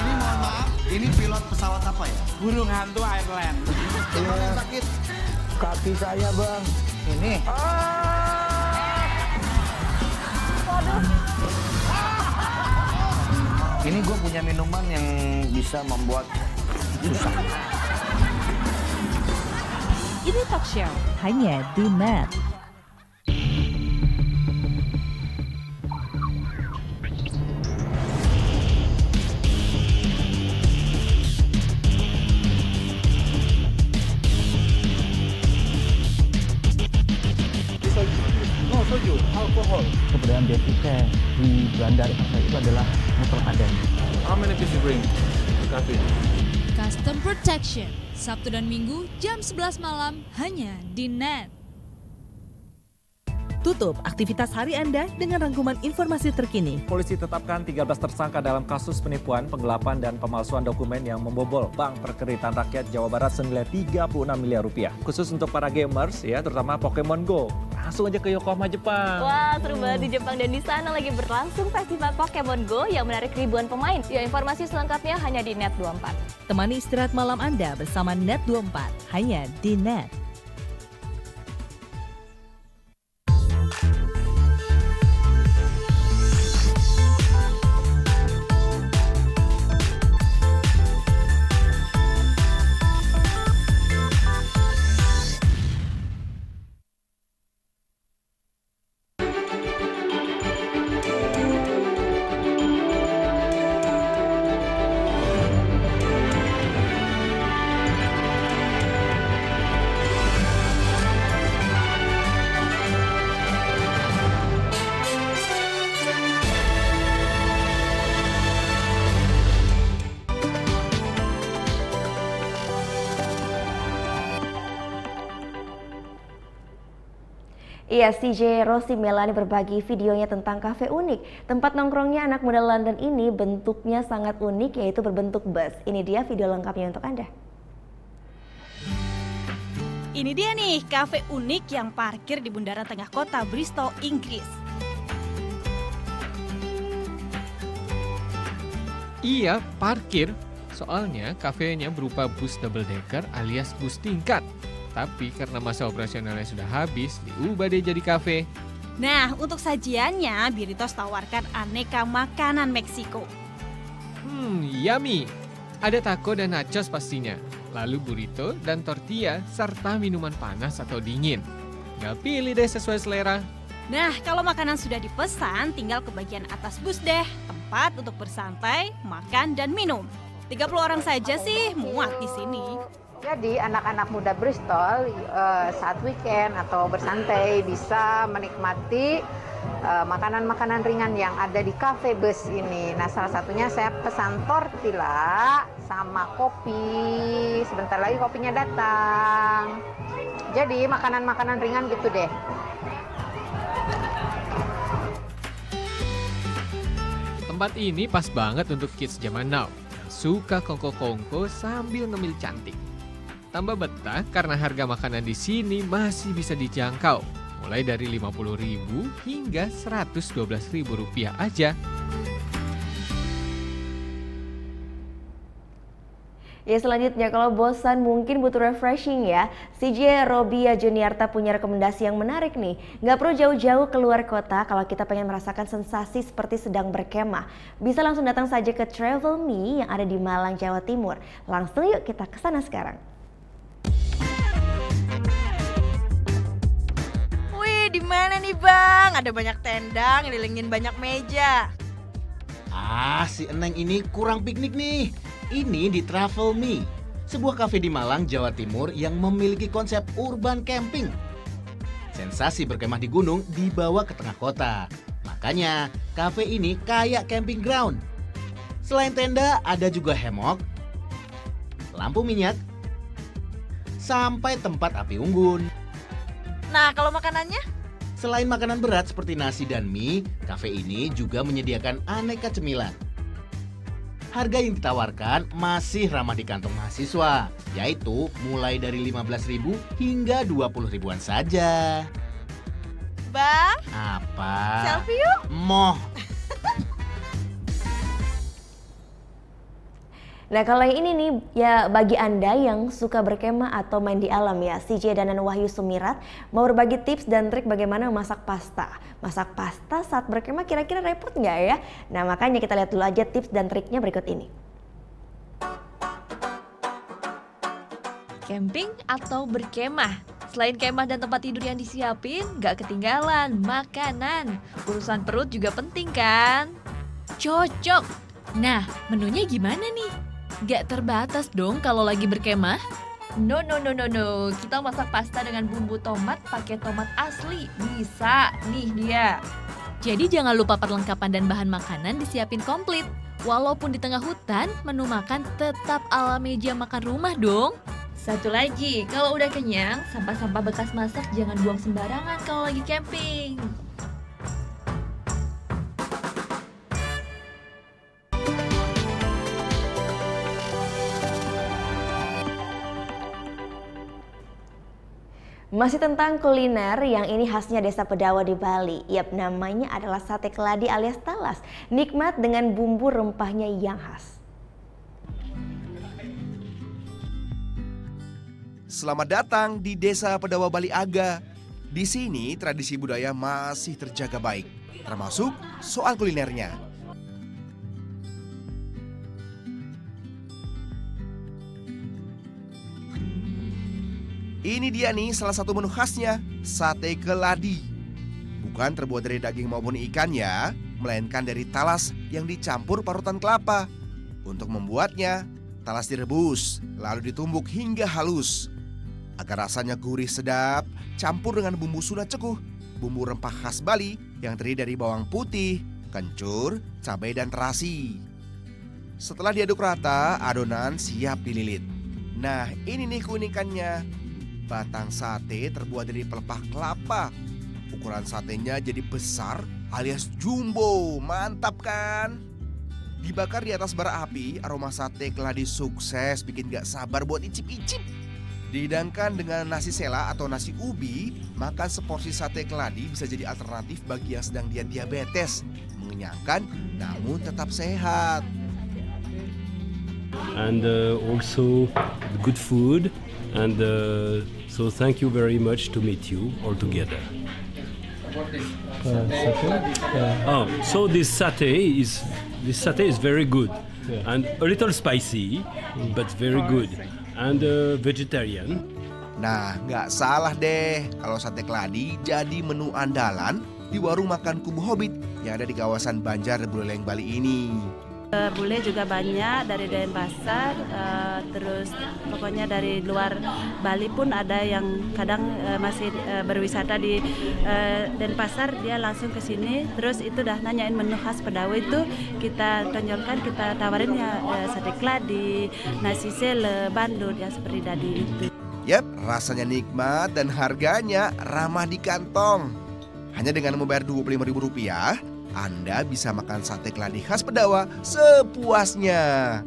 Ini mohon maaf, ini pilot pesawat apa ya? Burung hantu Ireland. Yang sakit? Kaki saya bang. Ini. Ini gue punya minuman yang bisa membuat susah. Ini talk show hanya di Net. Soju, alkohol. Keberadaan bea cukai di Bandar itu adalah terpadan. How many pieces you bring? Coffee. Custom Protection, Sabtu dan Minggu jam 11 malam hanya di Net. Tutup aktivitas hari Anda dengan rangkuman informasi terkini. Polisi tetapkan 13 tersangka dalam kasus penipuan, penggelapan, dan pemalsuan dokumen yang membobol Bank Perkreditan Rakyat Jawa Barat senilai 36 miliar rupiah. Khusus untuk para gamers, ya, terutama Pokemon Go. Langsung aja ke Yokohama, Jepang. Wah, seru banget di Jepang, dan di sana lagi berlangsung festival Pokemon Go yang menarik ribuan pemain. Ya, informasi selengkapnya hanya di Net 24. Temani istirahat malam Anda bersama Net 24, hanya di Net. Iya, CJ Rossi Melani berbagi videonya tentang kafe unik. Tempat nongkrongnya anak muda London ini bentuknya sangat unik, yaitu berbentuk bus. Ini dia video lengkapnya untuk Anda. Ini dia nih, kafe unik yang parkir di bundaran tengah kota Bristol, Inggris. Iya, parkir. Soalnya kafenya berupa bus double decker alias bus tingkat. Tapi karena masa operasionalnya sudah habis, diubah deh jadi kafe. Nah, untuk sajiannya, Birritos tawarkan aneka makanan Meksiko. Yummy. Ada taco dan nachos pastinya. Lalu burrito dan tortilla, serta minuman panas atau dingin. Tinggal pilih deh sesuai selera. Nah, kalau makanan sudah dipesan, tinggal ke bagian atas bus deh. Tempat untuk bersantai, makan, dan minum. 30 orang saja sih muat di sini. Jadi anak-anak muda Bristol saat weekend atau bersantai bisa menikmati makanan-makanan ringan yang ada di cafe bus ini. Nah, salah satunya saya pesan tortilla sama kopi. Sebentar lagi kopinya datang. Jadi makanan-makanan ringan gitu deh. Tempat ini pas banget untuk kids zaman now. Suka kongko-kongko sambil ngemil cantik. Tambah betah karena harga makanan di sini masih bisa dijangkau. mulai dari Rp50.000 hingga Rp112.000 aja. Ya selanjutnya, kalau bosan mungkin butuh refreshing ya, CJ Robia Juniarta punya rekomendasi yang menarik nih. Nggak perlu jauh-jauh keluar kota kalau kita pengen merasakan sensasi seperti sedang berkemah. Bisa langsung datang saja ke Travel Me yang ada di Malang, Jawa Timur. Langsung yuk kita ke sana sekarang. Wih, di mana nih Bang? Ada banyak tenda, ngelilingin banyak meja. Ah, si Eneng ini kurang piknik nih. Ini di Travel Me, sebuah kafe di Malang, Jawa Timur yang memiliki konsep urban camping. Sensasi berkemah di gunung dibawa ke tengah kota. Makanya, kafe ini kayak camping ground. Selain tenda, ada juga hammock, lampu minyak, sampai tempat api unggun. Nah, kalau makanannya? Selain makanan berat seperti nasi dan mie, kafe ini juga menyediakan aneka cemilan. Harga yang ditawarkan masih ramah di kantong mahasiswa, yaitu mulai dari Rp15.000 hingga Rp20.000-an saja. Bang? Apa? Selfie yuk? Moh. Nah kalau yang ini nih ya bagi Anda yang suka berkemah atau main di alam ya, CJ dan Wahyu Sumirat mau berbagi tips dan trik bagaimana masak pasta. Masak pasta saat berkemah kira-kira repot nggak ya? Nah makanya kita lihat dulu aja tips dan triknya berikut ini. Camping atau berkemah? Selain kemah dan tempat tidur yang disiapin, nggak ketinggalan makanan. Urusan perut juga penting kan? Cocok! Nah, menunya gimana nih? Gak terbatas dong kalau lagi berkemah? No. Kita masak pasta dengan bumbu tomat pakai tomat asli. Bisa, nih dia. Jadi jangan lupa perlengkapan dan bahan makanan disiapin komplit. Walaupun di tengah hutan, menu makan tetap ala meja makan rumah dong. Satu lagi, kalau udah kenyang, sampah-sampah bekas masak jangan buang sembarangan kalau lagi camping. Masih tentang kuliner, yang ini khasnya Desa Pedawa di Bali. Yap, namanya adalah sate keladi alias talas. Nikmat dengan bumbu rempahnya yang khas. Selamat datang di Desa Pedawa Bali Aga. Di sini tradisi budaya masih terjaga baik, termasuk soal kulinernya. Ini dia nih salah satu menu khasnya, sate keladi. Bukan terbuat dari daging maupun ikan ya, melainkan dari talas yang dicampur parutan kelapa. Untuk membuatnya, talas direbus, lalu ditumbuk hingga halus. Agar rasanya gurih sedap, campur dengan bumbu suna cekuh, bumbu rempah khas Bali yang terdiri dari bawang putih, kencur, cabai dan terasi. Setelah diaduk rata, adonan siap dililit. Nah, ini nih keunikannya. Batang sate terbuat dari pelepah kelapa. Ukuran satenya jadi besar alias jumbo, mantap kan? Dibakar di atas bara api, aroma sate keladi sukses bikin gak sabar buat icip-icip. Dihidangkan dengan nasi sela atau nasi ubi, makan seporsi sate keladi bisa jadi alternatif bagi yang sedang diet diabetes. Mengenyangkan namun tetap sehat. And also good food and so thank you very much to meet you all together. So this satay is very good and a little spicy but very good and vegetarian. Nah, nggak salah deh kalau sate keladi jadi menu andalan di warung makan Kubu Hobbit yang ada di kawasan Banjar Buleleng Bali ini. Bule juga banyak dari Denpasar, terus pokoknya dari luar Bali pun ada yang kadang masih berwisata di Denpasar, dia langsung ke sini, terus itu dah nanyain menu khas Pedawa itu kita tonjolkan, kita tawarin ya sate keladi, nasi sele, bandut yang seperti tadi itu. Yap, rasanya nikmat dan harganya ramah di kantong. Hanya dengan membayar Rp25.000, Anda bisa makan sate keladi khas Pedawa sepuasnya.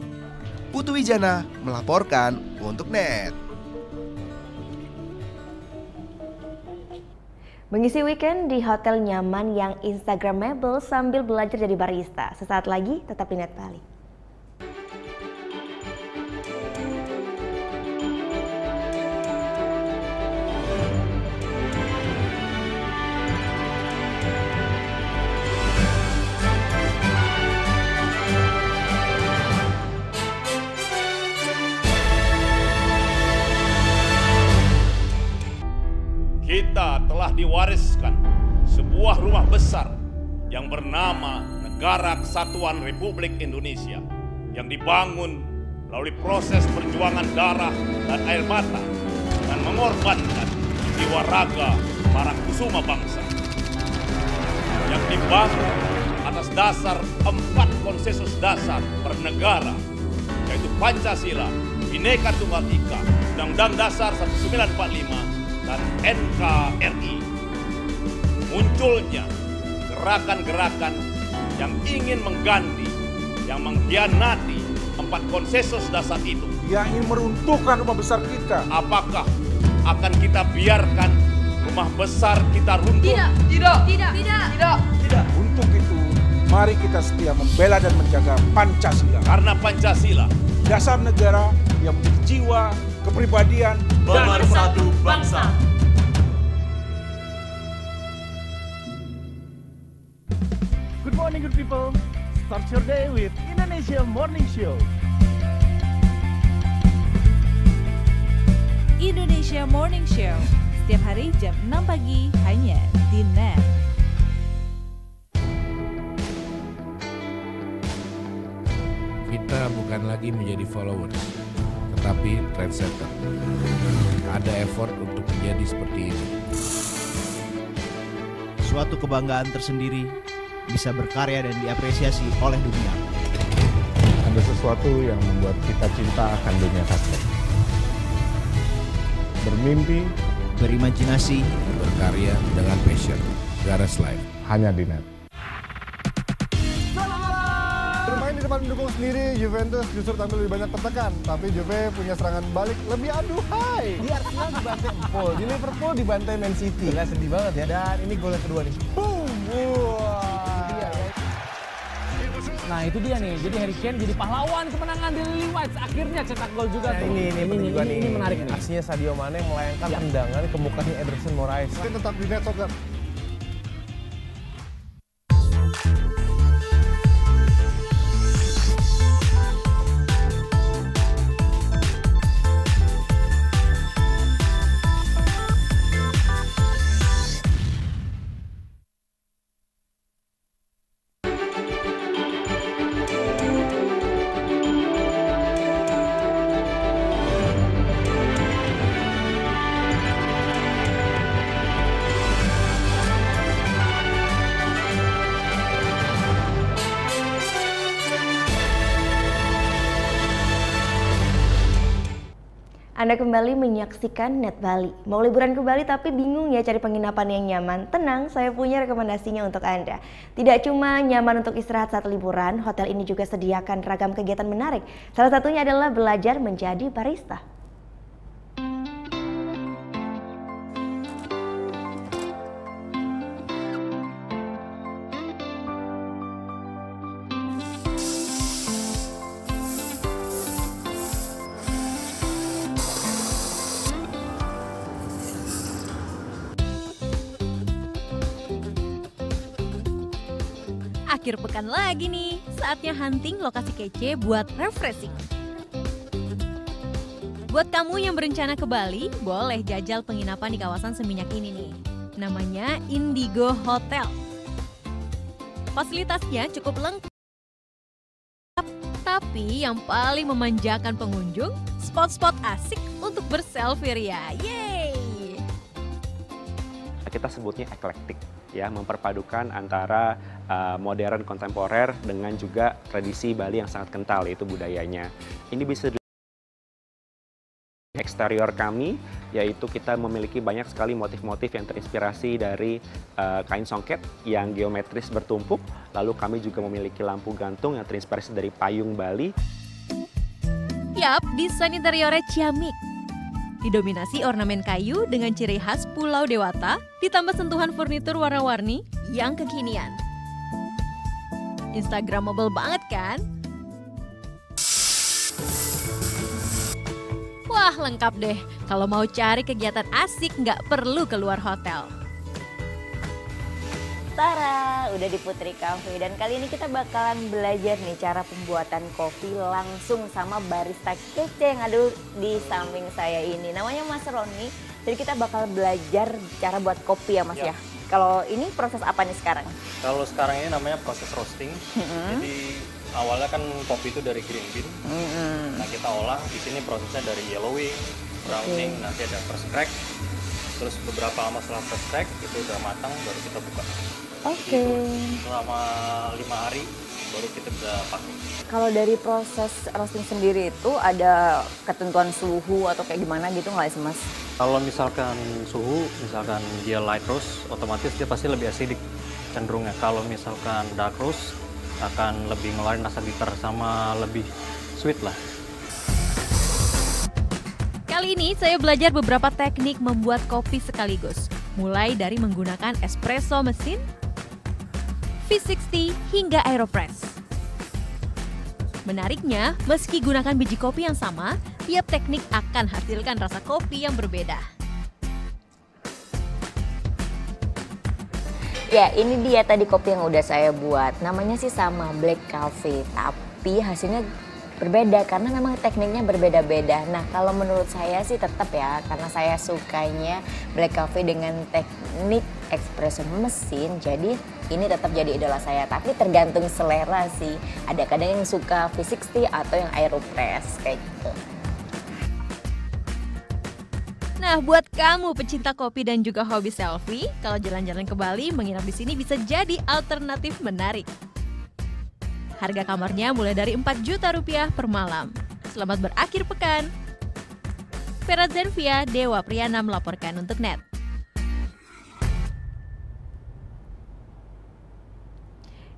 Putu Wijana melaporkan untuk NET. Mengisi weekend di hotel nyaman yang instagramable sambil belajar jadi barista. Sesaat lagi tetap di Net Bali. Kita telah diwariskan sebuah rumah besar yang bernama Negara Kesatuan Republik Indonesia yang dibangun melalui proses perjuangan darah dan air mata dan mengorbankan jiwa raga para kusuma bangsa yang dibangun atas dasar 4 konsensus dasar bernegara, yaitu Pancasila, Bhinneka Tunggal Ika, Undang-Undang Dasar 1945, dan NKRI. Munculnya gerakan-gerakan yang ingin mengganti, yang mengkhianati 4 konsensus dasar itu. Yang ingin meruntuhkan rumah besar kita. Apakah akan kita biarkan rumah besar kita runtuh? Tidak. Untuk itu, mari kita setia membela dan menjaga Pancasila. Karena Pancasila, dasar negara yang memiliki jiwa, kepribadian, dan bersatu bangsa. Good morning, good people. Start your day with Indonesia Morning Show. Indonesia Morning Show, setiap hari jam 6 pagi hanya di Net. Kita bukan lagi menjadi followers, tetapi trendsetter. Ada effort untuk menjadi seperti ini. Suatu kebanggaan tersendiri bisa berkarya dan diapresiasi oleh dunia. Ada sesuatu yang membuat kita cinta akan dunia sastra. Bermimpi, berimajinasi, berkarya dengan passion. Garas Live hanya di Net. Bermain di depan pendukung sendiri, Juventus justru tampil lebih banyak tertekan. Tapi Juve punya serangan balik lebih aduhai. Di Arsenal dibantai Empol, di Liverpool dibantai Man City. Gila, sedih banget ya. Dan ini gol yang kedua nih. Boom! Wah! Nah itu dia nih, jadi Harry Kane jadi pahlawan kemenangan di Lily Whites. Akhirnya cetak gol juga tuh. Ini menarik nih. Aksinya Sadio Mane melayangkan tendangan ke mukanya Ederson Moraes. Tetap di Net Soccer. Anda kembali menyaksikan Net Bali. Mau liburan ke Bali tapi bingung ya cari penginapan yang nyaman? Tenang, saya punya rekomendasinya untuk Anda. Tidak cuma nyaman untuk istirahat saat liburan, hotel ini juga sediakan ragam kegiatan menarik. Salah satunya adalah belajar menjadi barista. Akhir pekan lagi nih, saatnya hunting lokasi kece buat refreshing. Buat kamu yang berencana ke Bali, boleh jajal penginapan di kawasan Seminyak ini nih. Namanya Indigo Hotel. Fasilitasnya cukup lengkap, tapi yang paling memanjakan pengunjung, spot-spot asik untuk berselfie ria. Yeay! Kita sebutnya eklektik, ya, memperpadukan antara modern kontemporer dengan juga tradisi Bali yang sangat kental, yaitu budayanya. Ini bisa eksterior kami, yaitu kita memiliki banyak sekali motif-motif yang terinspirasi dari kain songket yang geometris bertumpuk. Lalu kami juga memiliki lampu gantung yang terinspirasi dari payung Bali. Yap, desain interiornya ciamik. Didominasi ornamen kayu dengan ciri khas Pulau Dewata, ditambah sentuhan furnitur warna-warni yang kekinian. Instagramable banget kan? Wah, lengkap deh. Kalau mau cari kegiatan asik nggak perlu keluar hotel. Tara, udah di Putri Cafe dan kali ini kita bakalan belajar nih cara pembuatan kopi langsung sama barista kece yang ada di samping saya ini. Namanya Mas Roni. Jadi kita bakal belajar cara buat kopi ya Mas ya. Kalau ini proses apa nih sekarang? Kalau sekarang ini namanya proses roasting. Jadi awalnya kan kopi itu dari green bean. Nah kita olah di sini prosesnya dari yellowing, browning, nanti ada first crack. Terus beberapa lama setelah first crack itu udah matang baru kita buka. Selama 5 hari baru kita bisa pakai. Kalau dari proses roasting sendiri itu ada ketentuan suhu atau kayak gimana gitu nggak sih Mas? Kalau misalkan suhu, misalkan dia light roast, otomatis dia pasti lebih acidic cenderungnya. Kalau misalkan dark roast akan lebih ngeluarin rasa bitter sama lebih sweet lah. Kali ini saya belajar beberapa teknik membuat kopi sekaligus. Mulai dari menggunakan espresso mesin, V60 hingga Aeropress. Menariknya, meski gunakan biji kopi yang sama, tiap teknik akan hasilkan rasa kopi yang berbeda. Ya, ini dia tadi kopi yang udah saya buat. Namanya sih sama Black Cafe, tapi hasilnya berbeda karena memang tekniknya berbeda-beda. Nah, kalau menurut saya sih tetap ya, karena saya sukanya Black Cafe dengan teknik espresso mesin, jadi ini tetap jadi idola saya. Tapi tergantung selera sih. Ada kadang yang suka V60 atau yang Aeropress kayak gitu. Nah, buat kamu pecinta kopi dan juga hobi selfie, kalau jalan-jalan ke Bali, menginap di sini bisa jadi alternatif menarik. Harga kamarnya mulai dari 4 juta rupiah per malam. Selamat berakhir pekan. Vera Zenvia, Dewa Priyana melaporkan untuk NET.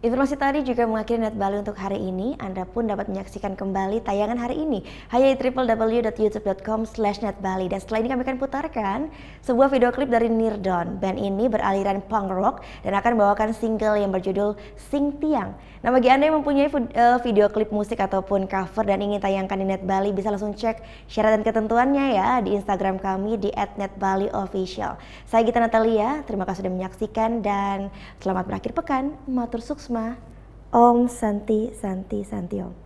Informasi tadi juga mengakhiri Net Bali untuk hari ini. Anda pun dapat menyaksikan kembali tayangan hari ini hanya di www.youtube.com/netbali. Dan setelah ini kami akan putarkan sebuah video klip dari Nirdon. Band ini beraliran punk rock dan akan membawakan single yang berjudul Sing Tiang. Nah, bagi Anda yang mempunyai video klip musik ataupun cover dan ingin tayangkan di Net Bali, bisa langsung cek syarat dan ketentuannya ya di Instagram kami di @netbaliofficial. Saya Gita Natalia, terima kasih sudah menyaksikan dan selamat berakhir pekan. Matur suksma. Om Santi Santi Santi Om.